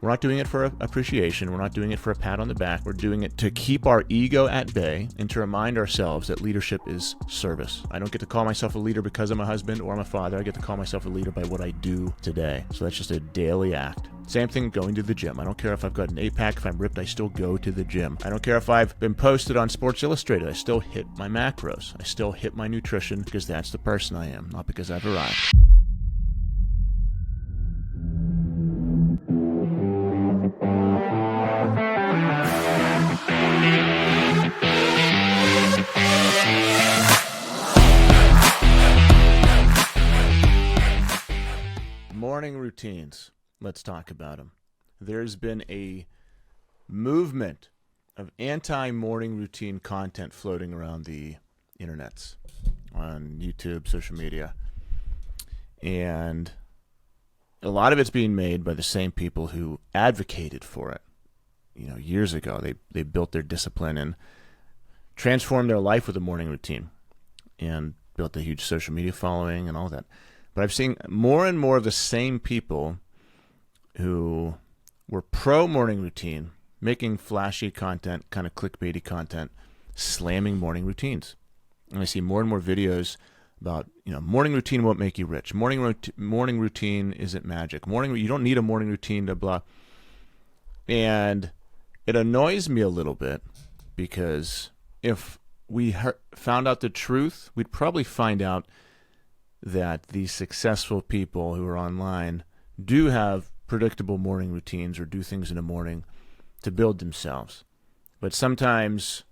We're not doing it for appreciation. We're not doing it for a pat on the back. We're doing it to keep our ego at bay and to remind ourselves that leadership is service. I don't get to call myself a leader because I'm a husband or I'm a father. I get to call myself a leader by what I do today. So that's just a daily act. Same thing going to the gym. I don't care if I've got an 8-pack, if I'm ripped, I still go to the gym. I don't care if I've been posted on Sports Illustrated. I still hit my macros. I still hit my nutrition because that's the person I am, not because I've arrived. Morning routines. Let's talk about them. There's been a movement of anti-morning routine content floating around the internets, on YouTube, social media. And a lot of it's being made by the same people who advocated for it. You know, years ago, they built their discipline and transformed their life with a morning routine and built a huge social media following and all that. But I've seen more and more of the same people who were pro morning routine, making flashy content, kind of clickbaity content, slamming morning routines. And I see more and more videos about, morning routine won't make you rich. Morning routine isn't magic. You don't need a morning routine to blah. And it annoys me a little bit because if we found out the truth, we'd probably find out that these successful people who are online do have predictable morning routines or do things in the morning to build themselves. But sometimes,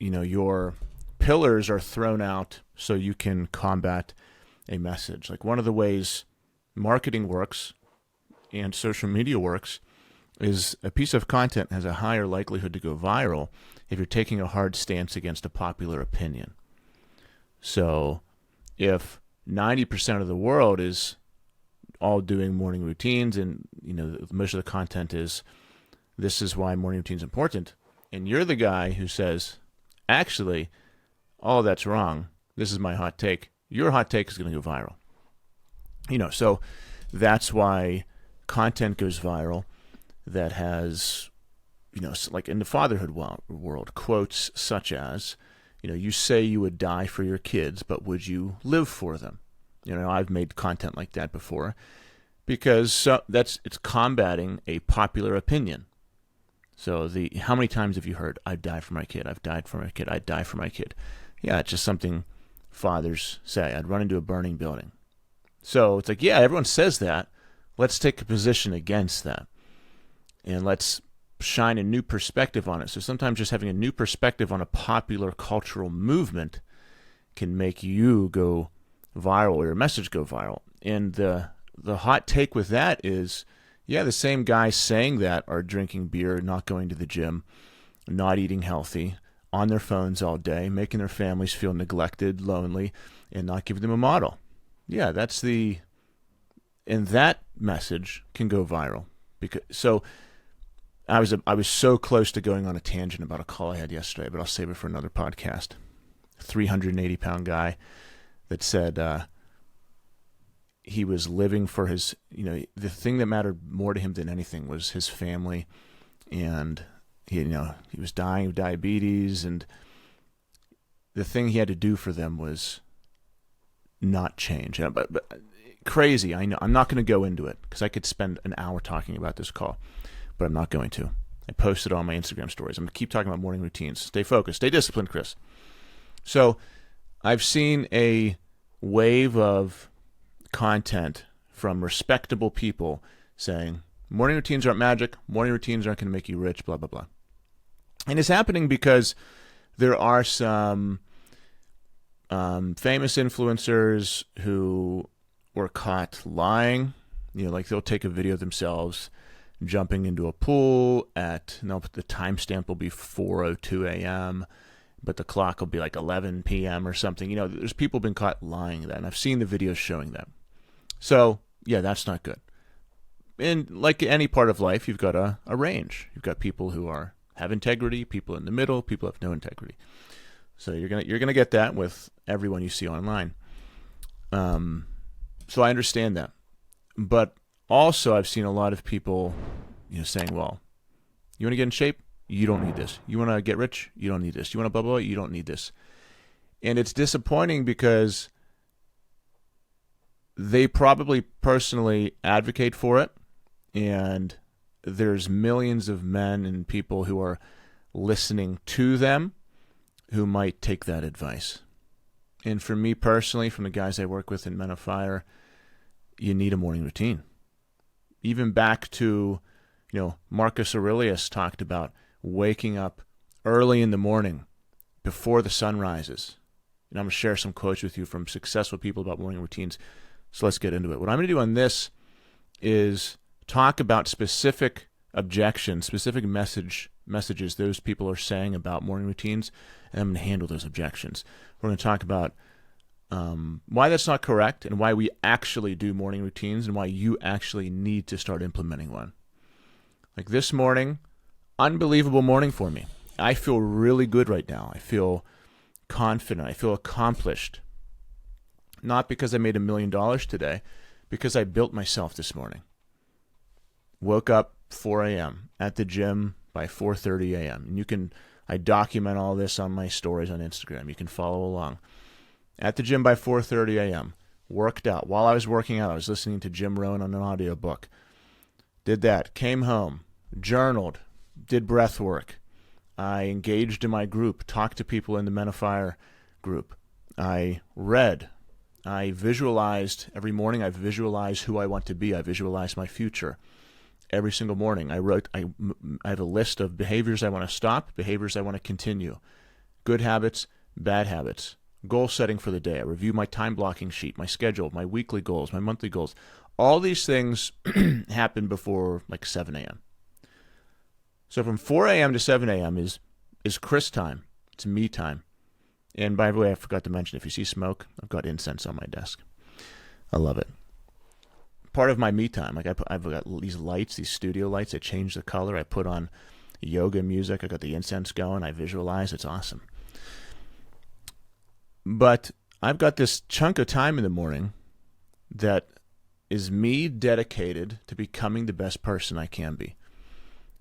your pillars are thrown out so you can combat a message. Like one of the ways marketing works and social media works is a piece of content has a higher likelihood to go viral if you're taking a hard stance against a popular opinion. So if 90% of the world is all doing morning routines and, most of the content is, this is why morning routine is important, and you're the guy who says, actually, all that's wrong, this is my hot take, your hot take is going to go viral. So that's why content goes viral that has, like in the fatherhood world, quotes such as, you say you would die for your kids, but would you live for them? I've made content like that before because it's combating a popular opinion. So how many times have you heard, I'd die for my kid, I've died for my kid, I'd die for my kid? Yeah, it's just something fathers say. I'd run into a burning building. So it's like, yeah, everyone says that. Let's take a position against that. And let's shine a new perspective on it. So sometimes just having a new perspective on a popular cultural movement can make you go viral or your message go viral. And the hot take with that is, yeah, the same guys saying that are drinking beer, not going to the gym, not eating healthy, on their phones all day, making their families feel neglected, lonely, and not giving them a model. Yeah, and that message can go viral. I was so close to going on a tangent about a call I had yesterday, but I'll save it for another podcast. 380-pound guy that said he was living for his, the thing that mattered more to him than anything was his family, and he was dying of diabetes, and the thing he had to do for them was not change. But crazy, I know. I'm not going to go into it because I could spend an hour talking about this call. But I'm not going to. I posted on my Instagram stories. I'm going to keep talking about morning routines. Stay focused. Stay disciplined, Chris. So I've seen a wave of content from respectable people saying, morning routines aren't magic. Morning routines aren't going to make you rich, blah, blah, blah. And it's happening because there are some famous influencers who were caught lying. Like they'll take a video of themselves jumping into a pool the timestamp will be 4:02 a.m., but the clock will be like 11 p.m. or something. There's people been caught lying that, and I've seen the videos showing that. So, yeah, that's not good. And like any part of life, you've got a range. You've got people who have integrity, people in the middle, people who have no integrity. So you're gonna get that with everyone you see online. So I understand that. But Also, I've seen a lot of people, saying, well, you want to get in shape? You don't need this. You want to get rich? You don't need this. You want to blah, blah, blah? You don't need this. And it's disappointing because they probably personally advocate for it, and there's millions of men and people who are listening to them who might take that advice. And for me personally, from the guys I work with in Men of Fire, you need a morning routine. Even back to, Marcus Aurelius talked about waking up early in the morning before the sun rises. And I'm going to share some quotes with you from successful people about morning routines. So let's get into it. What I'm going to do on this is talk about specific objections, specific messages those people are saying about morning routines, and I'm going to handle those objections. We're going to talk about why that's not correct and why we actually do morning routines and why you actually need to start implementing one. Like this morning, unbelievable morning for me. I feel really good right now. I feel confident. I feel accomplished. Not because I made $1 million today, because I built myself this morning. Woke up 4 a.m. at the gym by 4:30 a.m. And I document all this on my stories on Instagram. You can follow along. At the gym by 4:30 a.m. Worked out. While I was working out, I was listening to Jim Rohn on an audiobook. Did that. Came home. Journaled. Did breath work. I engaged in my group. Talked to people in the Men of Fire group. I read. I visualized. Every morning I visualize who I want to be. I visualize my future. Every single morning I have a list of behaviors I want to stop, behaviors I want to continue. Good habits, bad habits. Goal setting for the day. I review my time blocking sheet, my schedule, my weekly goals, my monthly goals. All these things happen before like 7 a.m. So from 4 a.m. to 7 a.m. is Chris time. It's me time. And by the way, I forgot to mention, if you see smoke, I've got incense on my desk. I love it. Part of my me time, like I've got these lights, these studio lights. I change the color. I put on yoga music. I got the incense going. I visualize. It's awesome. But I've got this chunk of time in the morning that is me dedicated to becoming the best person I can be.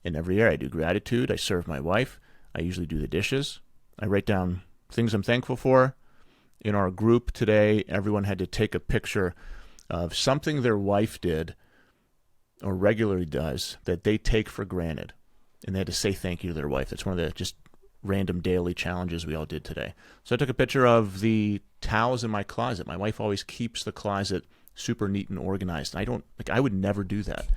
And every year I do gratitude. I serve my wife. I usually do the dishes. I write down things I'm thankful for. In our group today, everyone had to take a picture of something their wife did or regularly does that they take for granted. And they had to say thank you to their wife. That's one of the just random daily challenges we all did today. So I took a picture of the towels in my closet. My wife always keeps the closet super neat and organized. I would never do that.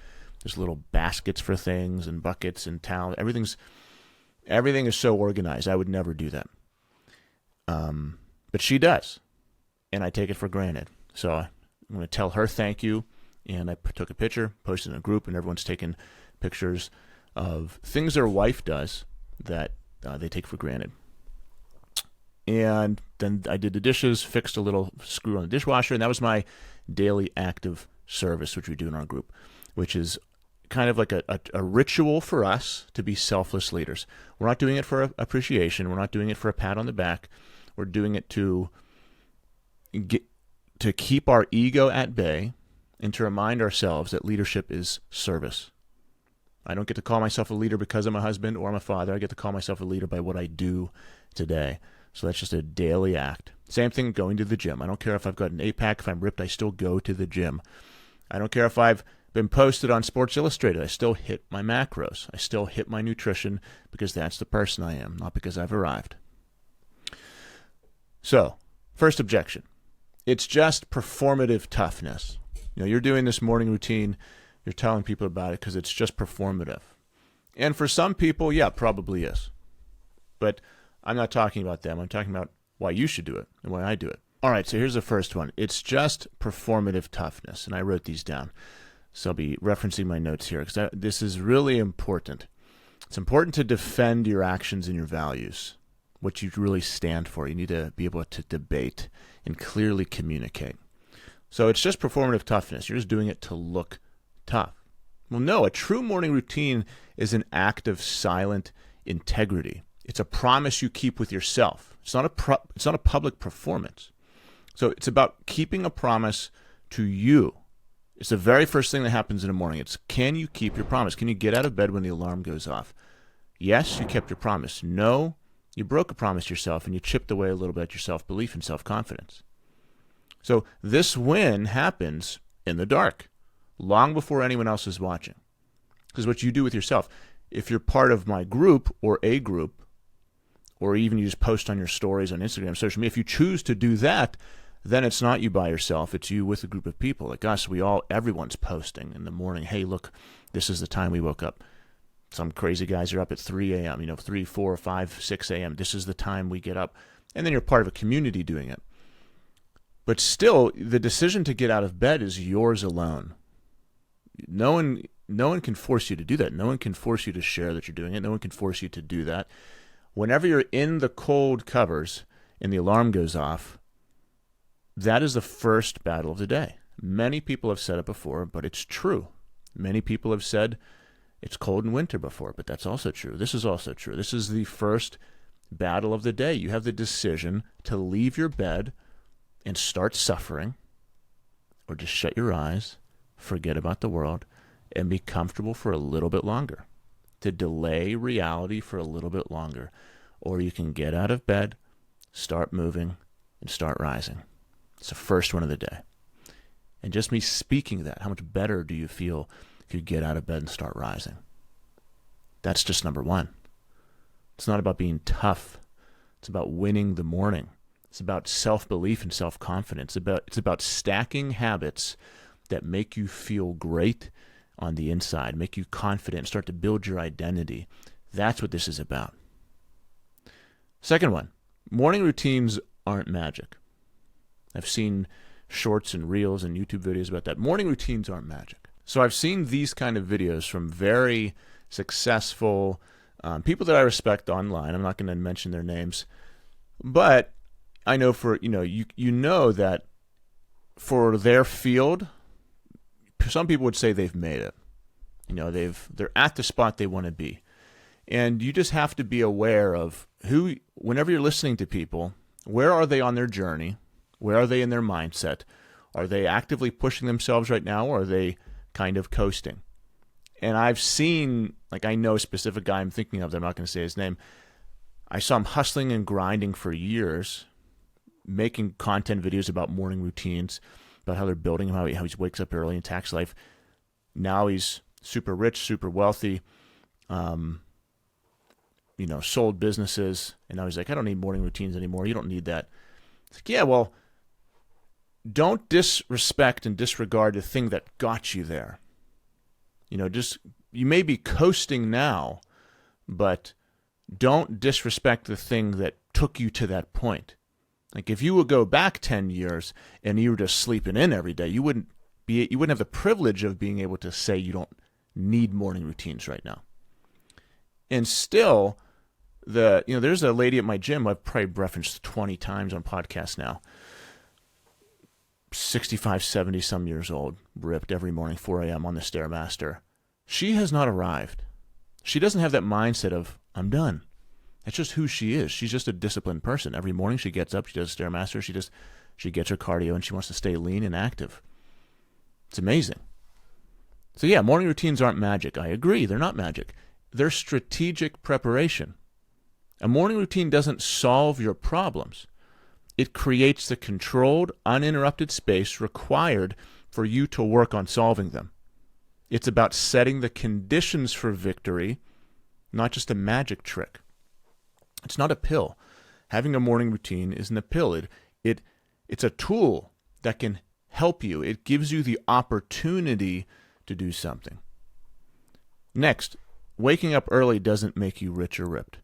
There's little baskets for things and buckets and towels. Everything is so organized. I would never do that. But she does. And I take it for granted. So I'm going to tell her thank you. And I took a picture, posted in a group, and everyone's taking pictures of things their wife does that they take for granted. And then I did the dishes, fixed a little screw on the dishwasher, and that was my daily active service, which we do in our group, which is kind of like a ritual for us to be selfless leaders. We're not doing it for appreciation. We're not doing it for a pat on the back. We're doing it to keep our ego at bay and to remind ourselves that leadership is service. I don't get to call myself a leader because I'm a husband or I'm a father. I get to call myself a leader by what I do today. So that's just a daily act. Same thing going to the gym. I don't care if I've got an 8-pack. If I'm ripped, I still go to the gym. I don't care if I've been posted on Sports Illustrated. I still hit my macros. I still hit my nutrition because that's the person I am, not because I've arrived. So, first objection. It's just performative toughness. You're doing this morning routine. You're telling people about it because it's just performative. And for some people, yeah, probably is. But I'm not talking about them. I'm talking about why you should do it and why I do it. All right, so here's the first one. It's just performative toughness. And I wrote these down. So I'll be referencing my notes here because this is really important. It's important to defend your actions and your values, what you really stand for. You need to be able to debate and clearly communicate. So it's just performative toughness. You're just doing it to look tough. Well, no, a true morning routine is an act of silent integrity. It's a promise you keep with yourself. It's not a public performance. So it's about keeping a promise to you It's the very first thing that happens in the morning. It's, can you keep your promise? Can you get out of bed when the alarm goes off? Yes, you kept your promise. No, you broke a promise to yourself and you chipped away a little bit at your self-belief and self-confidence. So this win happens in the dark, long before anyone else is watching. Because what you do with yourself, if you're part of my group or a group, or even you just post on your stories on Instagram, social media, if you choose to do that, then it's not you by yourself, it's you with a group of people. Like us, everyone's posting in the morning, hey, look, this is the time we woke up. Some crazy guys are up at 3 a.m., 3, 4, 5, 6 a.m. This is the time we get up. And then you're part of a community doing it. But still, the decision to get out of bed is yours alone. No one can force you to do that. No one can force you to share that you're doing it. No one can force you to do that. Whenever you're in the cold covers and the alarm goes off, that is the first battle of the day. Many people have said it before, but it's true. Many people have said it's cold in winter before, but that's also true. This is also true. This is the first battle of the day. You have the decision to leave your bed and start suffering, or just shut your eyes, forget about the world, and be comfortable for a little bit longer. To delay reality for a little bit longer. Or you can get out of bed, start moving, and start rising. It's the first one of the day. And just me speaking that, how much better do you feel if you get out of bed and start rising? That's just number one. It's not about being tough. It's about winning the morning. It's about self-belief and self-confidence. It's about stacking habits that make you feel great on the inside, make you confident, start to build your identity. That's what this is about. Second one, morning routines aren't magic. I've seen shorts and reels and YouTube videos about that. Morning routines aren't magic. So I've seen these kind of videos from very successful people that I respect online. I'm not going to mention their names, but I know you know that for their field, some people would say they've made it. They're at the spot they want to be. And you just have to be aware of whenever you're listening to people, where are they on their journey? Where are they in their mindset? Are they actively pushing themselves right now, or are they kind of coasting? And I've seen, I know a specific guy I'm thinking of, I'm not going to say his name. I saw him hustling and grinding for years, making content videos about morning routines, about how they're building him, how he wakes up early in tax life. Now he's super rich, super wealthy, sold businesses, and now he's like, I don't need morning routines anymore. You don't need that. It's like, yeah, well, don't disrespect and disregard the thing that got you there. You may be coasting now, but don't disrespect the thing that took you to that point. Like if you would go back 10 years and you were just sleeping in every day, you wouldn't have the privilege of being able to say you don't need morning routines right now. And still, there's a lady at my gym I've probably referenced 20 times on podcasts now. 65, 70 some years old, ripped every morning, 4 a.m. on the Stairmaster. She has not arrived. She doesn't have that mindset of, I'm done. That's just who she is. She's just a disciplined person. Every morning she gets up, she does Stairmaster, she gets her cardio, and she wants to stay lean and active. It's amazing. So yeah, morning routines aren't magic. I agree, they're not magic. They're strategic preparation. A morning routine doesn't solve your problems. It creates the controlled, uninterrupted space required for you to work on solving them. It's about setting the conditions for victory, not just a magic trick. It's not a pill. Having a morning routine isn't a pill. It's a tool that can help you. It gives you the opportunity to do something. Next, waking up early doesn't make you rich or ripped.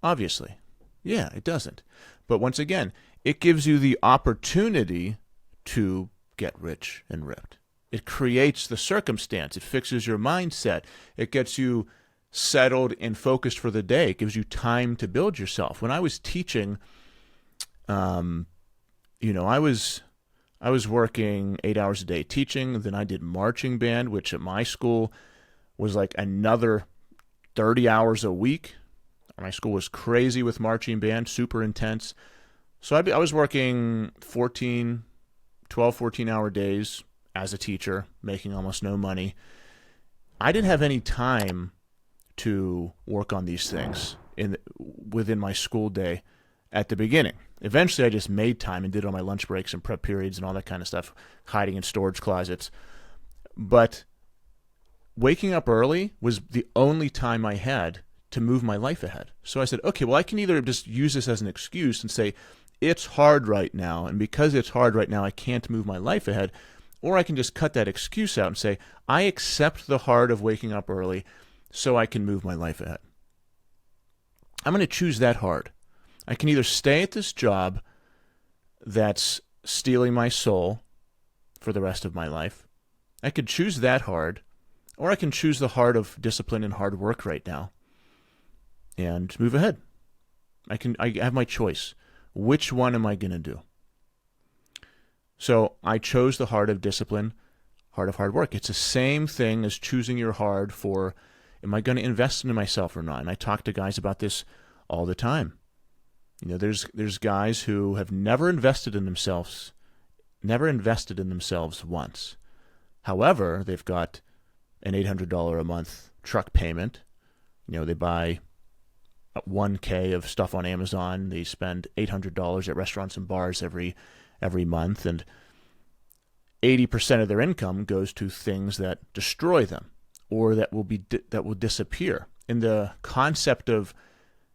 Obviously. Yeah, it doesn't. But once again, it gives you the opportunity to get rich and ripped. It creates the circumstance. It fixes your mindset. It gets you settled and focused for the day. It gives you time to build yourself. When I was teaching, I was working 8 hours a day teaching. Then I did marching band, which at my school was like another 30 hours a week. My school was crazy with marching band, super intense. So I was working 12, 14-hour days as a teacher, making almost no money. I didn't have any time to work on these things within my school day at the beginning. Eventually, I just made time and did it on my lunch breaks and prep periods and all that kind of stuff, hiding in storage closets. But waking up early was the only time I had to move my life ahead. So I said, okay, well, I can either just use this as an excuse and say, it's hard right now, and because it's hard right now, I can't move my life ahead, or I can just cut that excuse out and say, I accept the hard of waking up early so I can move my life ahead. I'm going to choose that hard. I can either stay at this job that's stealing my soul for the rest of my life. I could choose that hard, or I can choose the hard of discipline and hard work right now and move ahead. I have my choice. Which one am I going to do? So I chose the heart of discipline, heart of hard work. It's the same thing as choosing your hard for, am I going to invest into myself or not? And I talk to guys about this all the time. You know, there's guys who have never invested in themselves once. However, they've got an $800 a month truck payment. You know, they buy $1,000 of stuff on Amazon. They spend $800 at restaurants and bars every month, and 80% of their income goes to things that destroy them or that will disappear. And the concept of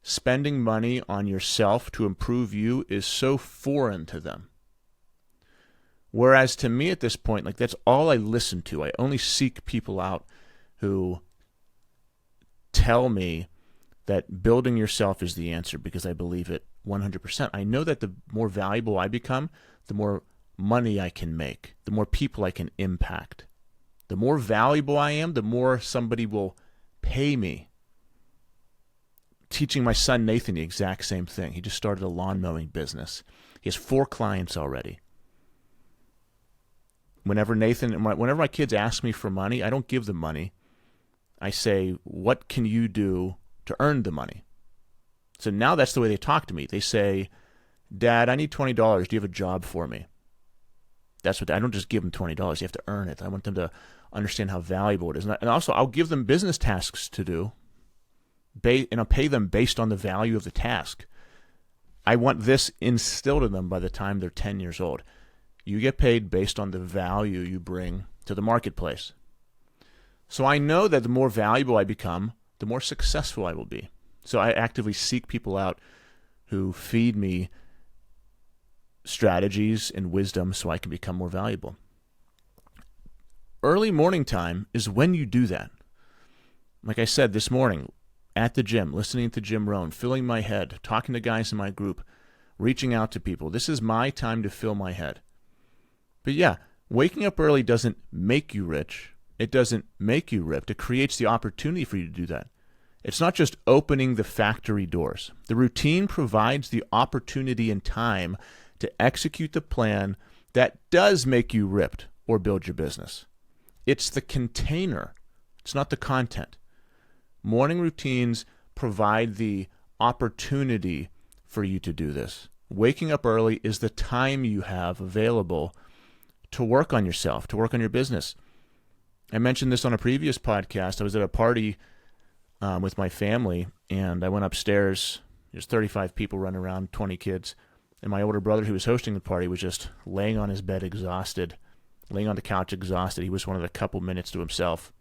spending money on yourself to improve you is so foreign to them. Whereas to me at this point, like, that's all I listen to. I only seek people out who tell me that building yourself is the answer, because I believe it 100%. I know that the more valuable I become, the more money I can make, the more people I can impact. The more valuable I am, the more somebody will pay me. Teaching my son Nathan the exact same thing. He just started a lawn mowing business. He has 4 clients already. Whenever my kids ask me for money, I don't give them money. I say, what can you do to earn the money? So now that's the way they talk to me. They say, Dad, I need $20. Do you have a job for me? That's what I don't just give them $20. You have to earn it. I want them to understand how valuable it is. And also, I'll give them business tasks to do, and I'll pay them based on the value of the task. I want this instilled in them by the time they're 10 years old. You get paid based on the value you bring to the marketplace. So I know that the more valuable I become, the more successful I will be. So I actively seek people out who feed me strategies and wisdom so I can become more valuable. Early morning time is when you do that. Like I said this morning, at the gym, listening to Jim Rohn, filling my head, talking to guys in my group, reaching out to people. This is my time to fill my head. But yeah, waking up early doesn't make you rich. It doesn't make you ripped. It creates the opportunity for you to do that. It's not just opening the factory doors. The routine provides the opportunity and time to execute the plan that does make you ripped or build your business. It's the container. It's not the content. Morning routines provide the opportunity for you to do this. Waking up early is the time you have available to work on yourself, to work on your business. I mentioned this on a previous podcast. I was at a party with my family, and I went upstairs. There's 35 people running around, 20 kids. And my older brother, who was hosting the party, was just laying on his bed exhausted, laying on the couch exhausted. He was one of the couple minutes to himself.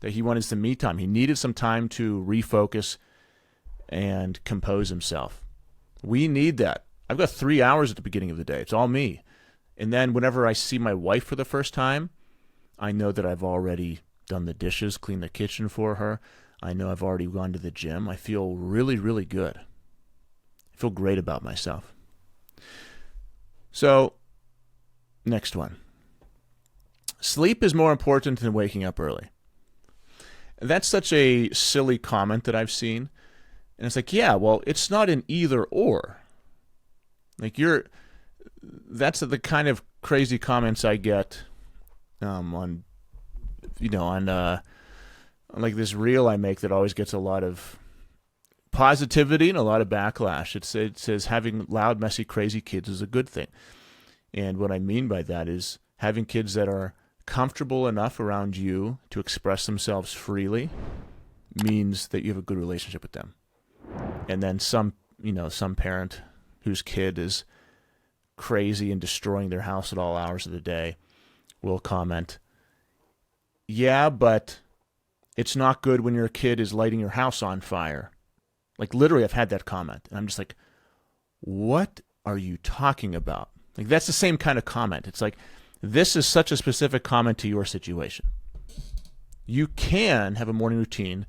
That he wanted some me time. He needed some time to refocus and compose himself. We need that. I've got 3 hours at the beginning of the day. It's all me. And then whenever I see my wife for the first time, I know that I've already done the dishes, cleaned the kitchen for her. I know I've already gone to the gym. I feel really, really good. I feel great about myself. So, next one. Sleep is more important than waking up early. That's such a silly comment that I've seen. And it's like, yeah, well, it's not an either or. Like, that's the kind of crazy comments I get on like this reel I make that always gets a lot of positivity and a lot of backlash. It says having loud, messy, crazy kids is a good thing. And what I mean by that is having kids that are comfortable enough around you to express themselves freely means that you have a good relationship with them. And then some parent whose kid is crazy and destroying their house at all hours of the day will comment, yeah, but it's not good when your kid is lighting your house on fire. Like, literally, I've had that comment. And I'm just like, what are you talking about? Like, that's the same kind of comment. It's like, this is such a specific comment to your situation. You can have a morning routine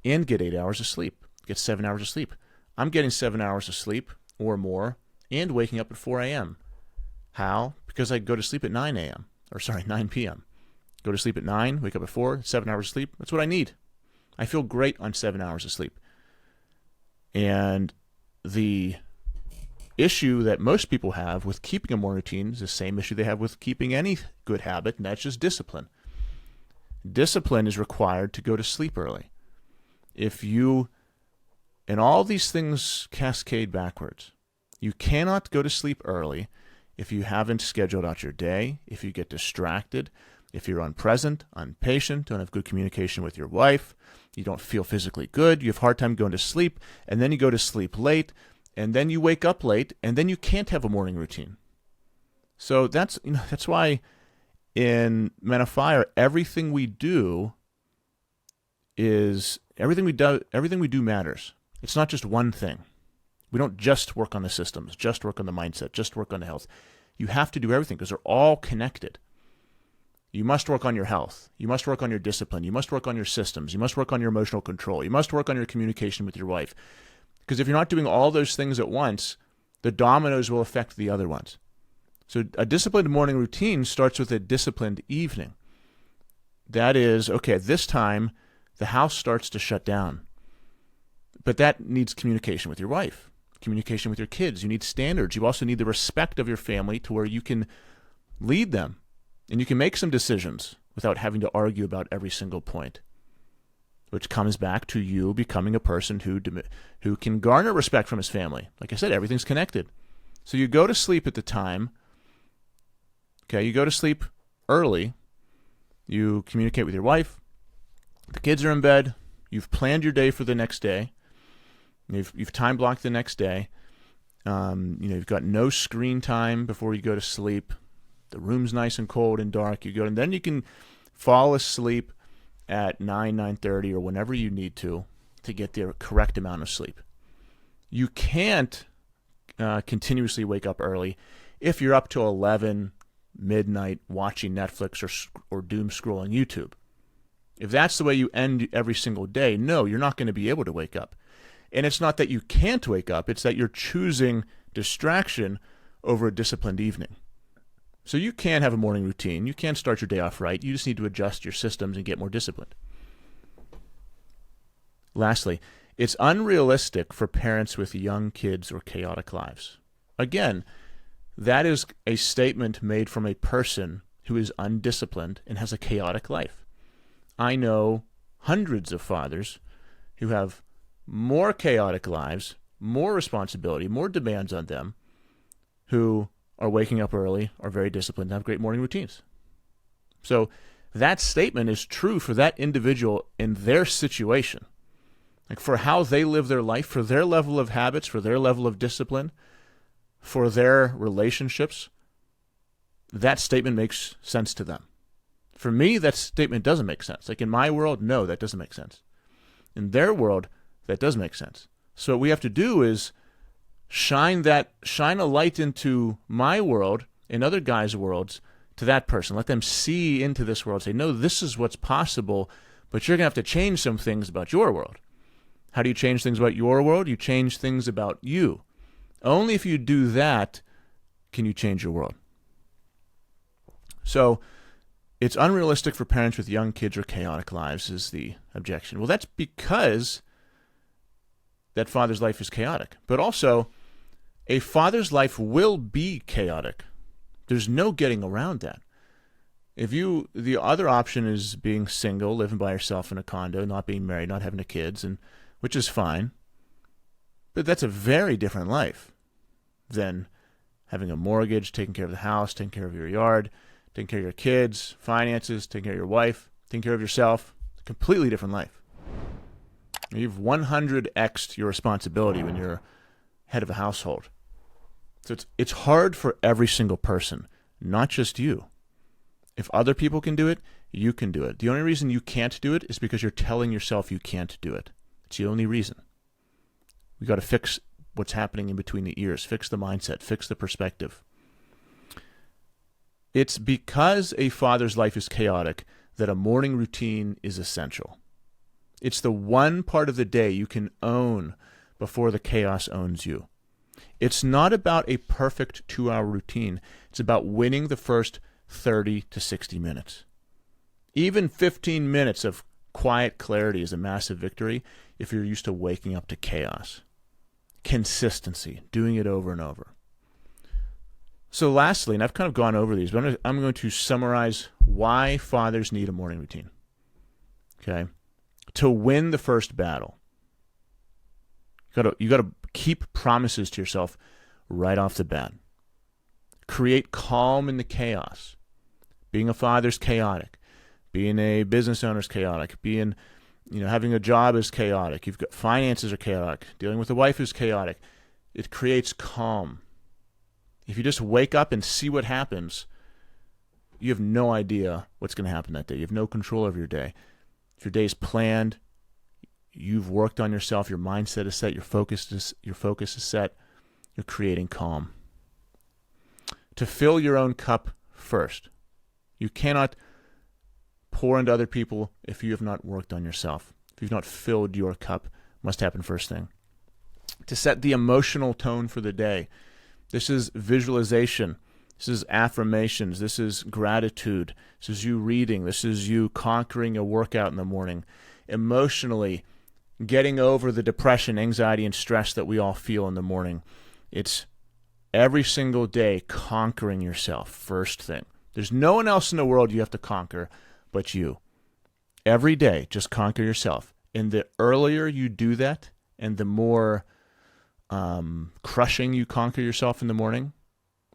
and get 8 hours of sleep, get 7 hours of sleep. I'm getting 7 hours of sleep or more and waking up at 4 a.m. How? Because I go to sleep at 9 p.m. Go to sleep at 9, wake up at 4, 7 hours of sleep. That's what I need. I feel great on 7 hours of sleep. And the issue that most people have with keeping a morning routine is the same issue they have with keeping any good habit, and that's just discipline. Discipline is required to go to sleep early. And all these things cascade backwards. You cannot go to sleep early if you haven't scheduled out your day, if you get distracted, if you're unpresent, impatient, don't have good communication with your wife, you don't feel physically good, you have a hard time going to sleep, and then you go to sleep late, and then you wake up late, and then you can't have a morning routine. So that's why in Men of Fire, everything we do matters. It's not just one thing. We don't just work on the systems, just work on the mindset, just work on the health. You have to do everything because they're all connected. You must work on your health. You must work on your discipline. You must work on your systems. You must work on your emotional control. You must work on your communication with your wife. Because if you're not doing all those things at once, the dominoes will affect the other ones. So a disciplined morning routine starts with a disciplined evening. That is, okay, at this time, the house starts to shut down. But that needs communication with your wife, communication with your kids. You need standards. You also need the respect of your family to where you can lead them. And you can make some decisions without having to argue about every single point, which comes back to you becoming a person who can garner respect from his family. Like I said, everything's connected. So you go to sleep at the time. Okay, you go to sleep early. You communicate with your wife. The kids are in bed. You've planned your day for the next day. You've time blocked the next day. You've got no screen time before you go to sleep. The room's nice and cold and dark. And then you can fall asleep at 9:30, or whenever you need to get the correct amount of sleep. You can't continuously wake up early if you're up till 11 midnight watching Netflix or doom scrolling YouTube. If that's the way you end every single day, no, you're not going to be able to wake up. And it's not that you can't wake up, it's that you're choosing distraction over a disciplined evening. So you can have a morning routine. You can start your day off right. You just need to adjust your systems and get more disciplined. Lastly, it's unrealistic for parents with young kids or chaotic lives. Again, that is a statement made from a person who is undisciplined and has a chaotic life. I know hundreds of fathers who have more chaotic lives, more responsibility, more demands on them, who are waking up early, are very disciplined, and have great morning routines. So that statement is true for that individual in their situation. Like for how they live their life, for their level of habits, for their level of discipline, for their relationships, that statement makes sense to them. For me, that statement doesn't make sense. Like in my world, no, that doesn't make sense. In their world, that does make sense. So what we have to do is shine a light into my world and other guys' worlds to that person. Let them see into this world. Say, no, this is what's possible, but you're going to have to change some things about your world. How do you change things about your world? You change things about you. Only if you do that can you change your world. So it's unrealistic for parents with young kids or chaotic lives is the objection. Well, that's because that father's life is chaotic. But also, a father's life will be chaotic. There's no getting around that. The other option is being single, living by yourself in a condo, not being married, not having kids, which is fine. But that's a very different life than having a mortgage, taking care of the house, taking care of your yard, taking care of your kids, finances, taking care of your wife, taking care of yourself. Completely different life. You've 100x'd your responsibility when you're head of a household. So it's hard for every single person, not just you. If other people can do it, you can do it. The only reason you can't do it is because you're telling yourself you can't do it. It's the only reason. We got to fix what's happening in between the ears, fix the mindset, fix the perspective. It's because a father's life is chaotic that a morning routine is essential. It's the one part of the day you can own before the chaos owns you. It's not about a perfect 2-hour routine. It's about winning the first 30 to 60 minutes. Even 15 minutes of quiet clarity is a massive victory if you're used to waking up to chaos. Consistency, doing it over and over. So lastly, and I've kind of gone over these, but I'm going to summarize why fathers need a morning routine. Okay? To win the first battle, you got to keep promises to yourself right off the bat. Create calm in the chaos. Being a father's chaotic. Being a business owner is chaotic. Having a job is chaotic. You've got finances are chaotic. Dealing with a wife is chaotic. It creates calm. If you just wake up and see what happens, you have no idea what's going to happen that day. You have no control over your day. If your day is planned, you've worked on yourself, your mindset is set, your focus is set, you're creating calm. To fill your own cup first. You cannot pour into other people if you have not worked on yourself. If you've not filled your cup, must happen first thing. To set the emotional tone for the day. This is visualization. This is affirmations. This is gratitude. This is you reading. This is you conquering a workout in the morning. Emotionally, getting over the depression, anxiety, and stress that we all feel in the morning. It's every single day conquering yourself, first thing. There's no one else in the world you have to conquer but you. Every day, just conquer yourself. And the earlier you do that, and the more crushing you conquer yourself in the morning,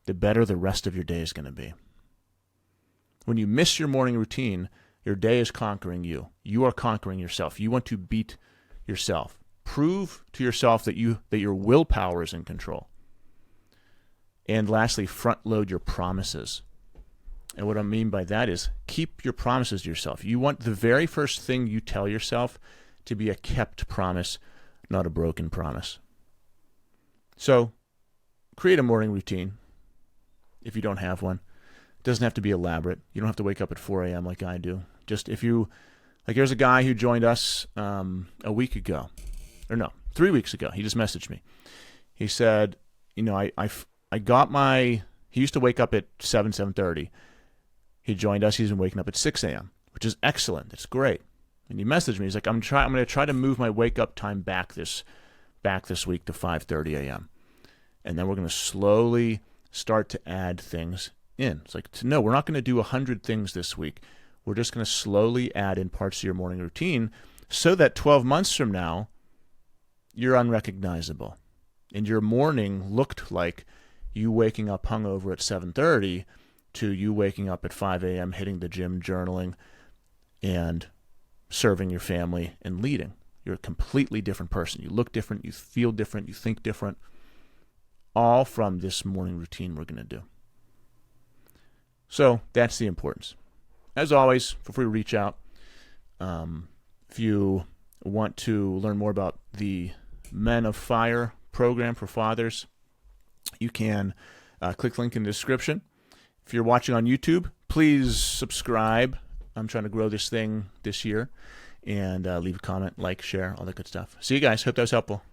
the better the rest of your day is going to be. When you miss your morning routine, your day is conquering you. You are conquering yourself. You want to beat yourself. Prove to yourself that your willpower is in control. And lastly, front load your promises. And what I mean by that is keep your promises to yourself. You want the very first thing you tell yourself to be a kept promise, not a broken promise. So, create a morning routine if you don't have one. It doesn't have to be elaborate. You don't have to wake up at 4 a.m. like I do. Just if you, here's a guy who joined us a week ago. Or no, 3 weeks ago. He just messaged me. He said, I got he used to wake up at 7:30. He joined us. He's been waking up at 6 a.m., which is excellent. It's great. And he messaged me. He's like, I'm going to try to move my wake up time back this week to 5:30 a.m. And then we're going to slowly start to add things in. It's like, no, we're not going to do 100 things this week. We're just going to slowly add in parts of your morning routine so that 12 months from now, you're unrecognizable. And your morning looked like you waking up hungover at 7:30 to you waking up at 5 a.m., hitting the gym, journaling, and serving your family and leading. You're a completely different person. You look different, you feel different, you think different, all from this morning routine we're going to do. So that's the importance. As always, feel free to reach out. If you want to learn more about the Men of Fire program for fathers, you can click the link in the description. If you're watching on YouTube, please subscribe. I'm trying to grow this thing this year. And leave a comment, like, share, all that good stuff. See you guys. Hope that was helpful.